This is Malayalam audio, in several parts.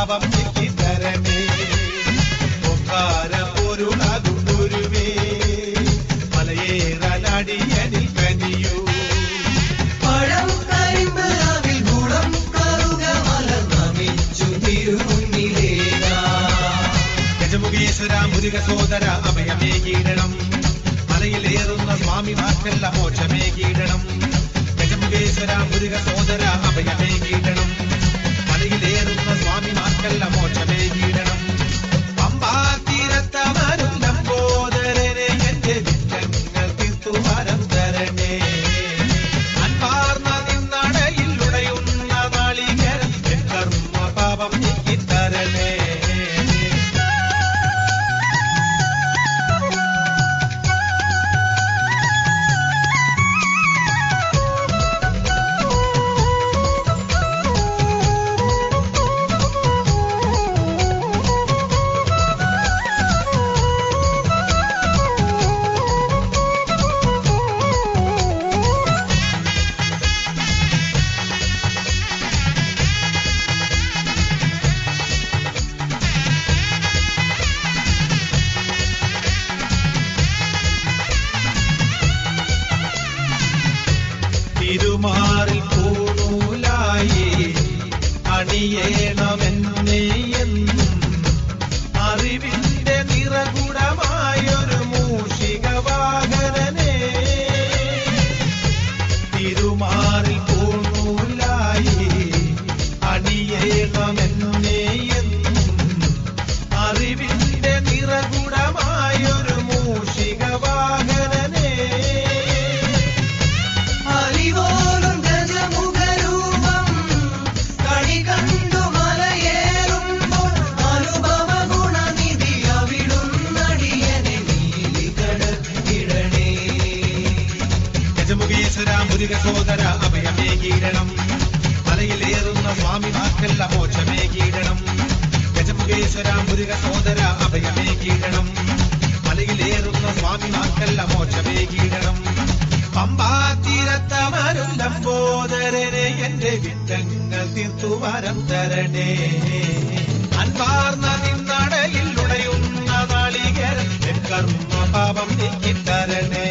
പാപം നീക്കിത്തരണേ. പൊക്കാര പൊരുളാകും ഗുരുവേ, മലയേറാനടിയനിൽ കനിയൂ. പഴം കരിമ്പ് അതിൽ ഗുണം കറുക മല നമിച്ചു തിരുമുന്നിലേക. ഗജമുഖേശ്വര മുരുക സോദര അഭയമേകീടണം, മലയിലേറുന്ന സ്വാമിമാർക്കല്ല മോക്ഷമേകീടണം. ഗജമുഖേശ്വര മുരുക സോദര അഭയമേകീടണം, മലയിലേറുന്ന സ്വാമിമാർക്കല്ല മോക്ഷമേകീടണം. പമ്പാ തീരത്തമരും ലംബോദരനെ എന്റെ വിറ്റങ്ങൾ തീർത്തുവാരം തരണേ. അൻപാർന്ന നിന്നടയിൽ ഉടയുന്ന നാളികേരം കർമ്മ പാപം നീക്കിത്തരണേ. തിരുമാറിൽ പൂണൂലായി അണിയേണമെന്നേ എന്നും അറിവിന്റെ നിറകുടമായൊരു മൂഷിക വാഹനനെ. തിരുമാറിൽ പൂണൂലായി അണിയേണമെന്നേ എന്നും അറിവിന്റെ നിറകുടമായൊരു മൂഷിക വാഹനനെ. അലിവോലും ഗജമുഖരൂപം കണി കണ്ടു മലയേറുമ്പോൾ അനുഭവ ഗുണനിധി അവിടുന്നടിയനെ നീലി കടത്തിടണേ. ഗജമുഖേശ്വര മുരുക സോദര അഭയമേകീടണം, മലയിലേറുന്ന സ്വാമിമാർക്കല്ല മോക്ഷമേകീടണം. ഗജമുഖേശ്വര മുരുക സോദര അഭയമേകീടണം, മലയിലേറുന്ന സ്വാമിമാർക്കല്ല മോക്ഷമേകീടണം. പമ്പാ തീരത്തമരും ലംബോദരനെ എന്റെ വിറ്റങ്ങൾ തീർത്തുവാരം തരണേ. അൻപാർന്ന നിന്നടയിൽ ഉടയുന്ന നാളികേരം കർമ്മ പാപം നീക്കിത്തരണേ.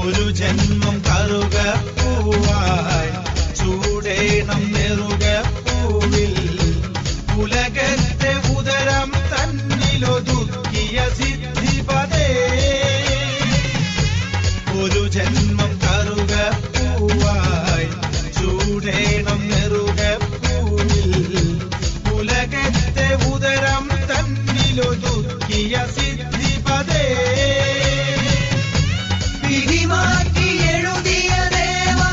ഒരു ജന്മം കറുക പൂവായി ചൂടേണം നെറുക പൂവിൽ, ഉലകത്തെ ഉദരം തന്നിലൊതുക്കിയ സിദ്ധിപദേ. ഒരു ജന്മം കറുക പൂവായി ചൂടേണം നെറുക പൂവിൽ, ഉലകത്തെ ഉദരം തന്നിലൊതുക്കിയ സിദ്ധിപദേ. വിധിമാറ്റി എഴുതിയ ദേവാ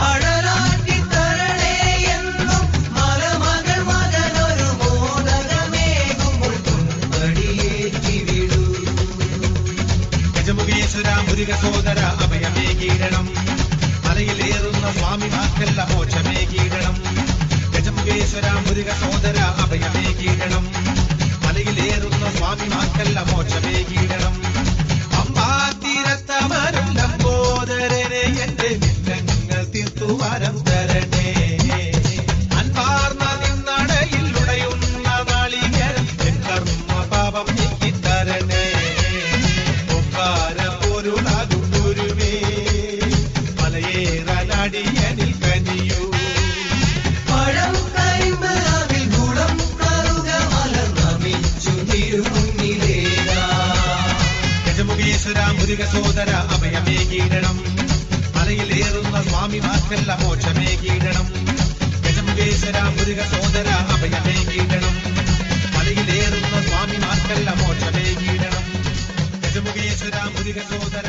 അഴലാറ്റി തരണേ എന്നും മലമകൾ മകനൊരു മോദകമേകുമ്പോൾ തുമ്പടിയേറ്റി വിടൂ. ഗജമുഖേശ്വര മുരുക സോദര അഭയമേകീടണം, മലയിലേറുന്ന സ്വാമിമാർക്കല്ല മോക്ഷമേകീടണം. ഗജമുഖേശ്വര മുരുക സോദര അഭയമേകീടണം, മലയിലേറുന്ന സ്വാമിമാർക്കല്ല മോക്ഷമേകീടണം. പമ്പാ തീരത്തമരും ലംബോദരനെ എന്റെ വിറ്റങ്ങൾ തീർത്തുവാരം തരണേ. അൻപാർന്ന നിന്നടയിൽ ഉടയുന്ന നാളികേരം കർമ്മ പാപം നീക്കിത്തരണേ. പൊക്കാര പൊരുളാകും ഗുരുവേ, മലയേറാനടിയനിൽ കനിയൂ. പഴം കരിമ്പ് അതിൽ ഗുണം കറുക മല നമിച്ചു തിരുമുന്നിലേക. ഗജമുഖേശ്വര മുരുക സോദര അഭയമേകീടണം, മലയിലേറുന്ന സ്വാമിമാർക്കല്ല മോക്ഷമേകീടണം. ഗജമുഖേശ്വര മുരുക സോദര അഭയമേകീടണം, മലയിലേറുന്ന സ്വാമിമാർക്കല്ല മോക്ഷമേകീടണം. ഗജമുഖേശ്വര മുരുക സോദര